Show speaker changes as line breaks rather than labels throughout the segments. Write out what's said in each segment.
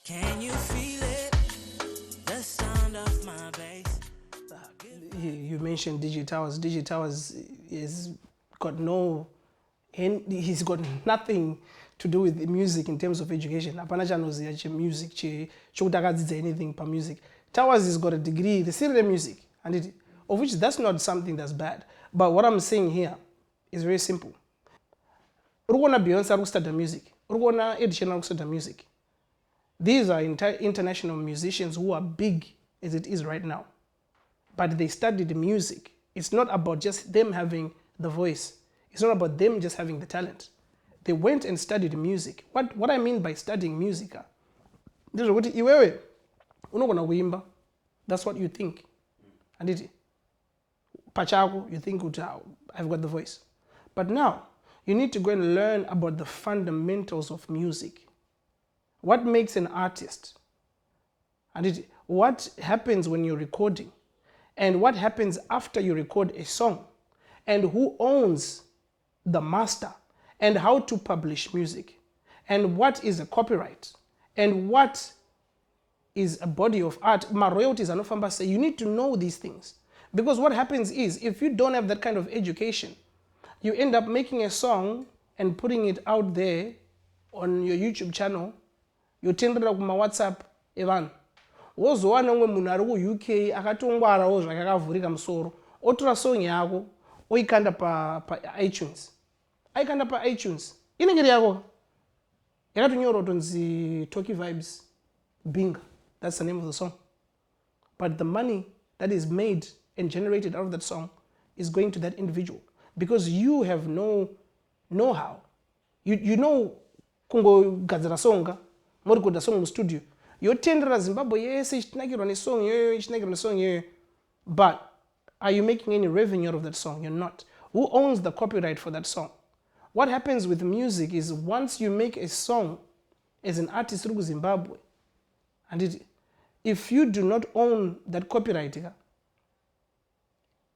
Can you feel it? The sound of my bass.
You mentioned Dizzy Towers. Dizzy Towers is got no, he's got nothing to do with the music in terms of education. Apana chanoziya music chokuti akadzidza anything pa music. Towers has got a degree, the serial music, and of which that's not something that's bad. But what I'm saying here is very simple. Urikuona Beyonce arikustudy music. Urikuona Ed Sheeran arikustudy music. These are international musicians who are big as it is right now. But they studied music. It's not about just them having the voice. It's not about them just having the talent. They went and studied music. What I mean by studying music, that's what you think. And Pachako, you think I've got the voice. But now, you need to go and learn about the fundamentals of music. What makes an artist? And what happens when you're recording? And what happens after you record a song? And who owns the master? And how to publish music? And what is a copyright? And what is a body of art? My royalties are not from say. You need to know these things. Because what happens is, if you don't have that kind of education, you end up making a song and putting it out there on your YouTube channel. You tend to WhatsApp, Evan. Wozowana umwe munhu ari ku-UK akatongwarawo zvakakavhurika musoro otora song yako oikanda pa iTunes. Aikanda pa iTunes inenge iri yako yakatonyorwa kutonzi Toki Vibes Binga. That's the name of the song. But the money that is made and generated out of that song is going to that individual because you have no know-how. You know kungogadzira songa morikodha song mustudio yotendera Zimbabwe yese ichitinakirwa nesong iyoyo ichitinakirwa nesong iyoyo. But are you making any revenue out of that song? You're not. Who owns the copyright for that song? What happens with music is once you make a song as an artist in Zimbabwe, and if you do not own that copyright,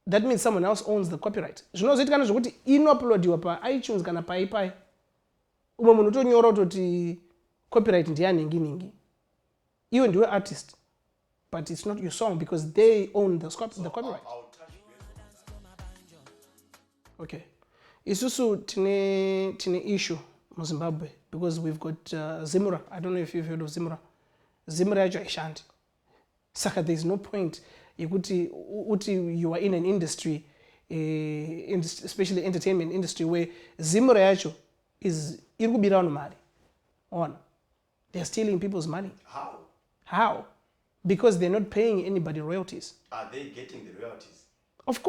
that means someone else owns the copyright. Zvinozoitikana zvokuti inouploadiwa pa iTunes kana paipai umwe munhu utonyora utoti copyright ndiyaningi. You and your artist, but it's not your song because they own the copyright. Okay. Isusu tine issue in Zimbabwe because we've got Zimura. I don't know if you've heard of Zimura. Zimura yacho haishandi. Saka there's no point uti you are in an industry, especially entertainment industry, where Zimura yacho is iri kubira vanhu mari. On. They're stealing people's money. How? Because they're not paying anybody royalties.
Are they getting the royalties?
Of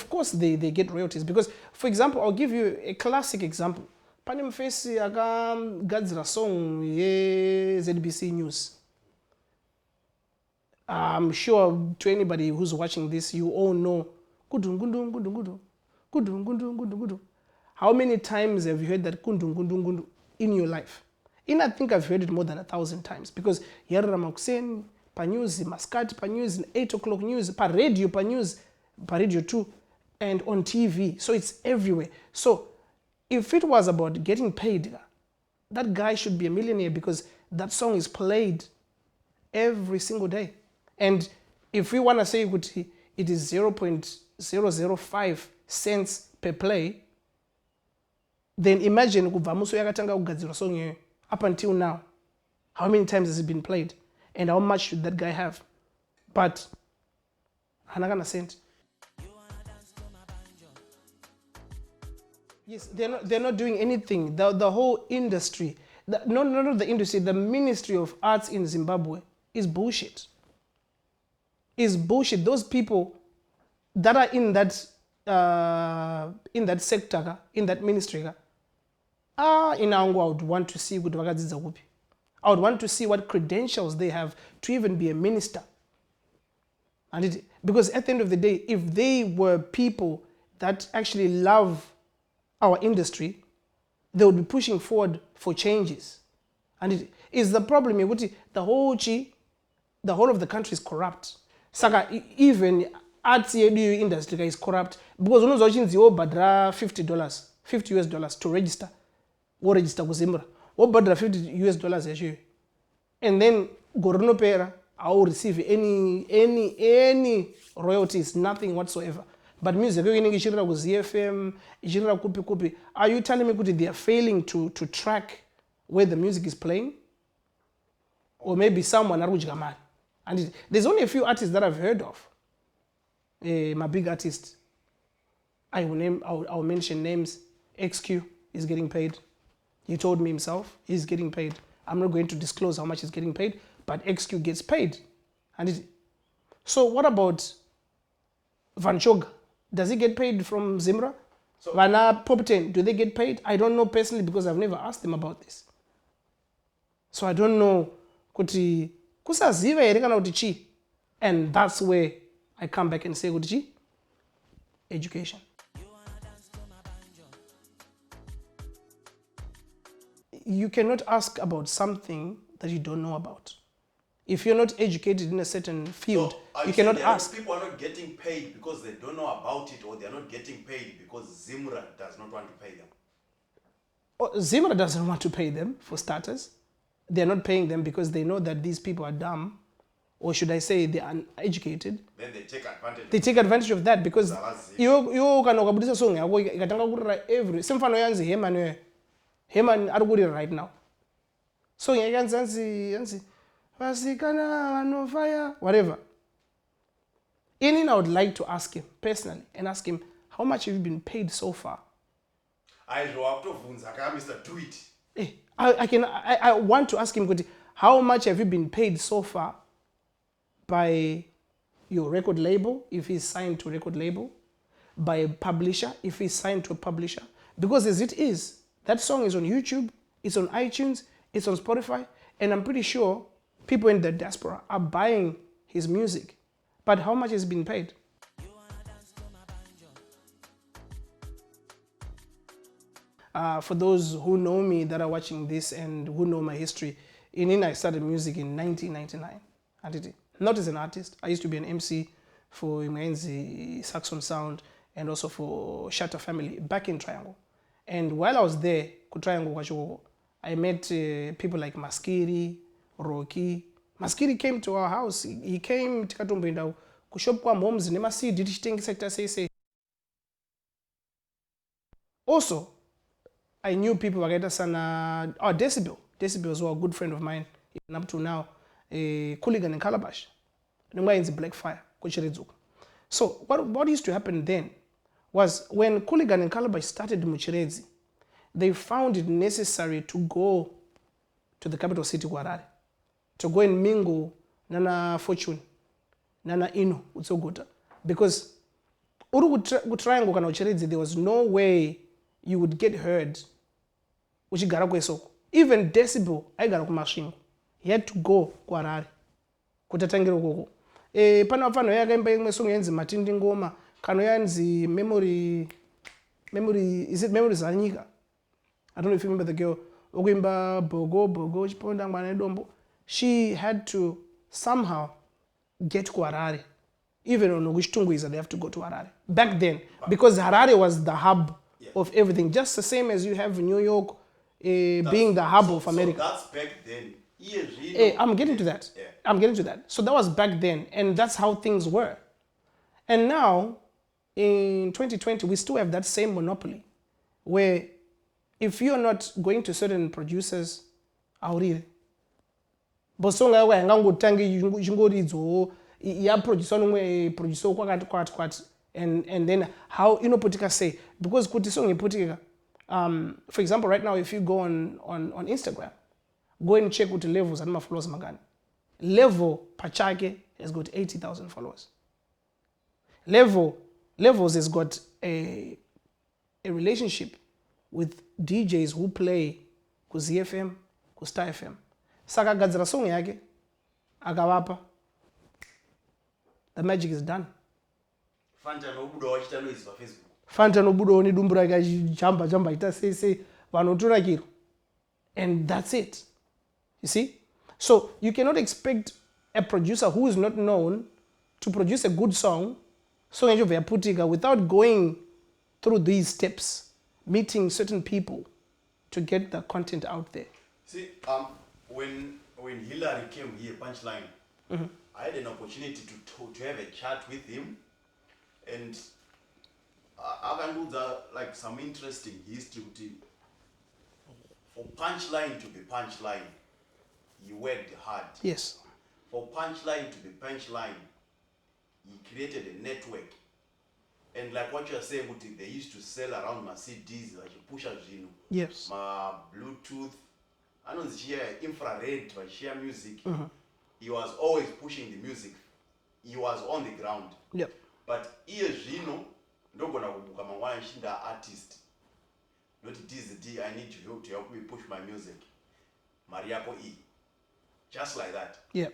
course they get royalties. Because, for example, I'll give you a classic example. Pane mufesi akagadzira song ZBC News. I'm sure to anybody who's watching this, you all know kudungundu. How many times have you heard that kundungundu in your life? I think I've heard it more than 1,000 times because Yarra Makusen, pa news, Maskat, pa news, 8 o'clock news, pa radio, pa news, pa radio 2, and on TV. So it's everywhere. So if it was about getting paid, that guy should be a millionaire because that song is played every single day. And if we want to say it is 0.005 cents per play, then imagine kubvamuso yakatanga kugadzirwa song iyoyo. Up until now, how many times has it been played? And how much should that guy have? But, hanagana sent. Yes, they're not doing anything. The whole industry, not the industry, the Ministry of Arts in Zimbabwe is bullshit. Is bullshit. Those people that are in that sector, in that ministry, I would want to see good vakadzidza kupi. I would want to see what credentials they have to even be a minister. And because at the end of the day, if they were people that actually love our industry, they would be pushing forward for changes. And it is the problem, the whole of the country is corrupt. Saka even arts industry is corrupt because unozochinziwo badra $50, $50 to register. Or register ku Zimbabwe. What about the $50 yacho? and then gorinopera, I will receive any royalties, nothing whatsoever. But music, ichirira ku ZFM, ichirira kupi. Are you telling me kuti they are failing to track where the music is playing? Or maybe someone arujika mali. And there's only a few artists that I've heard of. My big artists. I'll mention names. XQ is getting paid. He told me himself he's getting paid. I'm not going to disclose how much he's getting paid, but XQ gets paid. So what about Banjo? Does he get paid from Zimbra?
So,
Vana Pop 10, do they get paid? I don't know personally because I've never asked them about this. So I don't know kuti kusaziva here kana kuti chi. And that's where I come back and say kuti chi? Education. You cannot ask about something that you don't know about. If you're not educated in a certain field,
so
you cannot ask.
People are not getting paid because they don't know about it, or they are not getting paid because Zimra does not want to pay them.
Zimra doesn't want to pay them, for starters. They're not paying them because they know that these people are dumb, or should I say they're uneducated.
Then they take advantage.
They take advantage of that because you kana ukabudisa song yako ikatanga kurira every semfano yanzi Heman are good right now. So yanzi vasikana no fire whatever. I would like to ask him personally and ask him, how much have you been paid so far?
Mr. Tweet.
I want to ask him, how much have you been paid so far by your record label, if he's signed to a record label, by a publisher, if he's signed to a publisher? Because as it is, that song is on YouTube, it's on iTunes, it's on Spotify, and I'm pretty sure people in the diaspora are buying his music. But how much has been paid? For those who know me that are watching this and who know my history, I started music in 1999. Not as an artist. I used to be an MC for Imwenzi Saxon Sound and also for Shatter Family back in Triangle. And while I was there, Triangle, I met people like Maskiri, Rocky. Maskiri came to our house. He came to Katumbinda, kushop kwa moms, nema see did sector say. Also, I knew people like sana Decibel. Decibel was a good friend of mine, even up to now. Cooligan and Calabash. In the Black Fire. So what used to happen then was when Cooligan and Calabash started Muchirezi, they found it necessary to go to the capital city, Harare, to go and mingle Nana Fortune, Nana Inu, Utsogota. Because Triangle kana Uchirezi, there was no way you would get heard. Even Decibel, I got a he had to go to Harare. Kutatangira koko. Panafano yakaimba imwe song yanzi Matindi Ngoma, kano yanzi memory, is it Memories Zanyika? I don't know if you remember the girl. Okuimba Bogo, Chiponda Ngwane Dombo. She had to somehow get to Harare. Even on Ogishtunguiza, they have to go to Harare. Back then, because Harare was the hub of everything. Just the same as you have New York being the hub of America.
So that's back then.
I'm getting to that. Yeah. I'm getting to that. So that was back then, and that's how things were. And now, in 2020, we still have that same monopoly, where if you're not going to certain producers, aurire. Bosonga wa ngango tangi jingorizo ya producer kwat and then how inopotika say because kuti song ipotika for example right now if you go on Instagram, go and check with levels and my followers magani. Level Pachake has got 80,000 followers. Levels has got a relationship with DJs who play ku ZFM, ku Star FM. Saka gadzira song yake akawapa. The magic is done.
Fanta nobudo wachita noise pa Facebook.
Fanta nobudo ni dumbura ka jamba ita say vanotora kiro. And that's it. You see? So you cannot expect a producer who is not known to produce a good song without going through these steps, meeting certain people to get the content out there.
See, when when Hillary came here, Punchline, I had an opportunity to have a chat with him, and I can do like some interesting history with him. For Punchline to be Punchline, he worked hard.
Yes.
For Punchline to be Punchline, he created a network. And like what you are saying, they used to sell around my CDs, like push
Yes.
my Bluetooth, I don't share infrared, but share music. He was always pushing the music. He was on the ground.
Yep.
But here, ndogona kubuka mangwana nshinda artist. Not Dizzy Dee, I need you to help me push my music. Mariako E. Just like that.
Yep.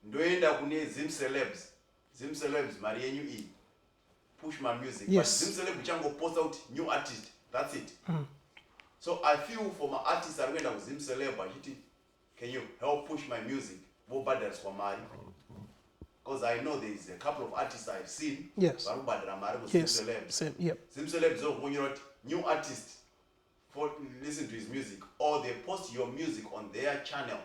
Ndoenda kune Zim Celebs, Marienyu E. Push my music.
Yes.
But Zim Celeb chango post out new artist. That's it. So I feel for my artists are going to Zim Celeb, can you help push my music? Because I know there is a couple of artists I've seen.
Yes. Yes. Same. Yep.
Zim Celeb, when you're new artist, for listen to his music, or they post your music on their channel.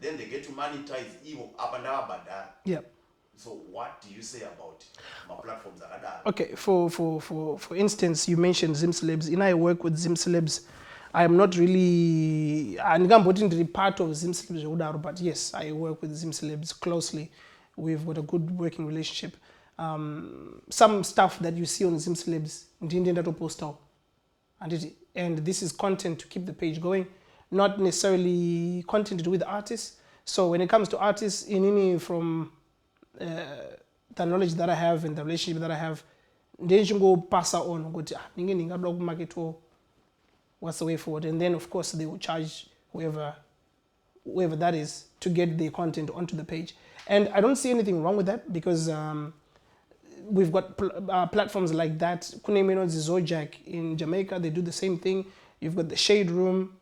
Then they get to monetize Evo up and down.
Yep.
So what do you say about my platforms?
Okay, for instance, you mentioned Zim Celebs. I work with Zim Celebs. I am not really, I'm not really part of Zim Celebs, but yes, I work with Zim Celebs closely. We've got a good working relationship. Some stuff that you see on Zim Celebs, post out. And this is content to keep the page going, not necessarily content to do with the artists. So when it comes to artists, from the knowledge that I have and the relationship that I have, then you go pass on. What's the way forward? And then, of course, they will charge whoever that is to get the content onto the page. And I don't see anything wrong with that because we've got platforms like that. Zojak in Jamaica, they do the same thing. You've got the Shade Room,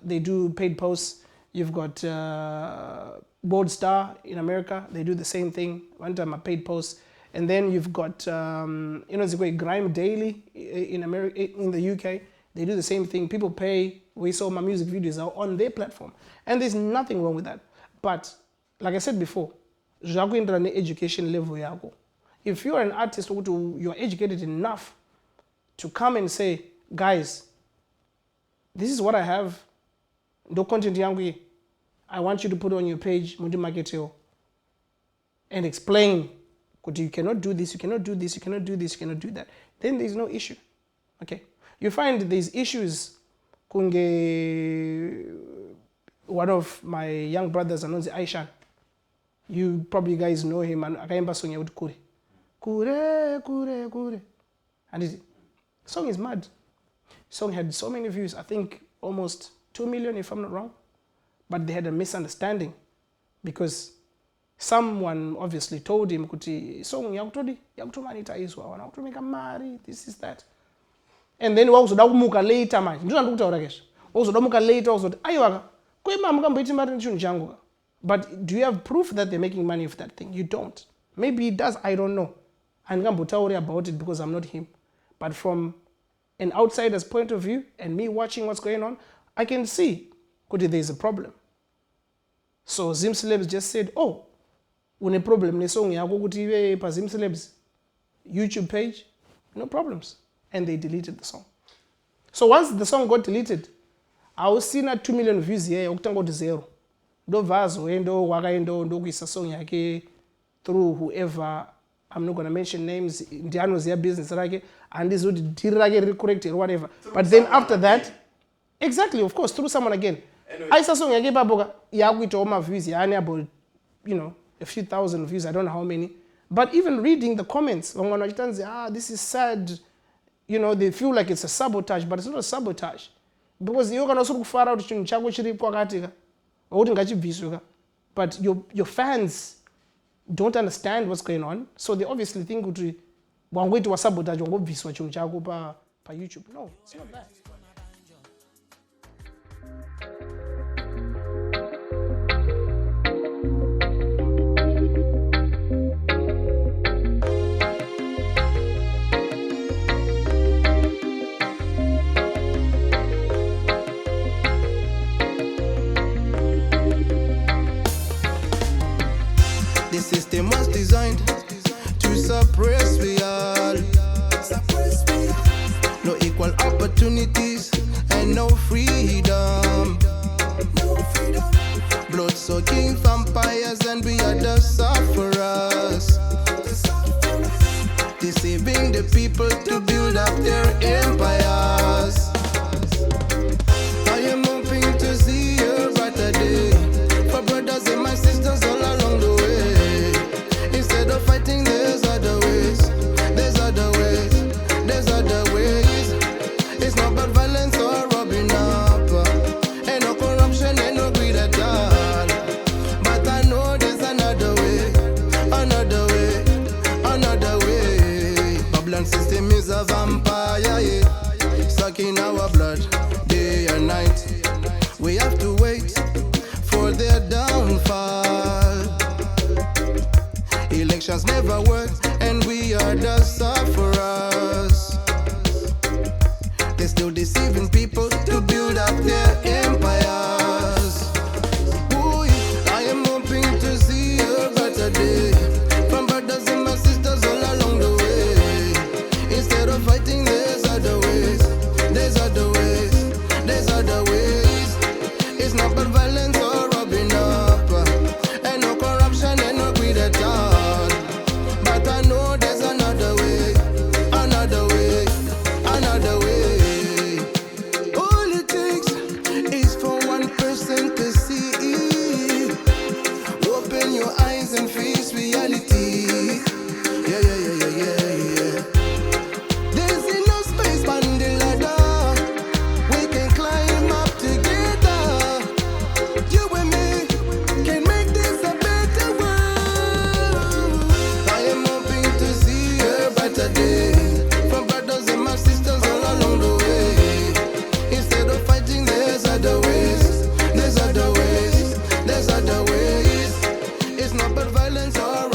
they do paid posts. You've got Bold Star in America, they do the same thing. One time a paid post. And then you've got, Grime Daily in America, in the UK. They do the same thing. People pay. We saw my music videos are on their platform. And there's nothing wrong with that. But like I said before, education level. If you're an artist, you're educated enough to come and say, guys, this is what I have. No content yangu. I want you to put on your page, and explain, you cannot do this, you cannot do this, you cannot do this, you cannot do that. Then there's no issue. Okay. You find these issues. One of my young brothers, Anonzi Aishan, you probably guys know him, and Akaimba song ya Kure. Kure. And the song is mad. Song had so many views, I think almost 2 million if I'm not wrong. But they had a misunderstanding because someone obviously told him kuti song yakutomonetizewa wana kutomeka mari, this is that. And then wakuzoda kumuka later manje ndizvo ndikutaura kesho wakuzoda kumuka later wakuzoti aiwa kwema mukamboiti mari nechinhu changu. But do you have proof that they're making money with that thing? You don't. Maybe he does, I don't know. Andikambotauri about it because I'm not him. But from an outsider's point of view and me watching what's going on, I can see there's a problem. So Zim Celebs just said, oh, une problem ne song yako kuti iwe pa Zim Celebs YouTube page, no problems. And they deleted the song. So once the song got deleted, I was seeing 2 million views here, okutanga to zero. Do vazo endo wakaendo ndo kuisa song yake through whoever, I'm not going to mention names, ndiano's their business rake, and this would direct correct or whatever. But then after that, exactly, of course, through someone again. I saw song yake baboka yakuita oma views yani about a few thousand views, I don't know how many. But even reading the comments, this is sad. They feel like it's a sabotage, but it's not a sabotage. Because you can also far out but your fans don't understand what's going on, so they obviously think one way to sabotage pa YouTube. No, it's not that.
system was designed to suppress we all. No equal opportunities and no freedom. Blood-sucking vampires and we are the sufferers. Deceiving the people to build up their empires. I am hoping to see a brighter day for brothers and my sisters all along the way. Instead of fighting, there's other ways. There's other ways. There's other ways. It's not about violence or robbing up. Ain't no corruption, ain't no greed at all. But I know there's another way. Another way. Another way. Babylon system is a vampire, yeah. Sucking our blood day and night. We have to wait for their downfall. Elections never work and we are the sufferers. They're still deceiving people to build up their empires. Ooh, I am hoping to see a better day from brothers and my sisters all along the way. Instead of fighting, there's other ways. There's other ways. There's other ways. It's not about violence or robbing up. Ain't no corruption, ain't no greed at all. But I know there's another way. Another way. Another way. All it takes is for one person to see. Open your eyes and face reality. Yeah, yeah, yeah, yeah, yeah, yeah. There's enough space on the ladder. We can climb up together. You and me can make this a better world. I am hoping to see a better day from brothers and my sisters all along the way. Instead of fighting, there's other ways. There's other ways. There's other ways. It's not about violence or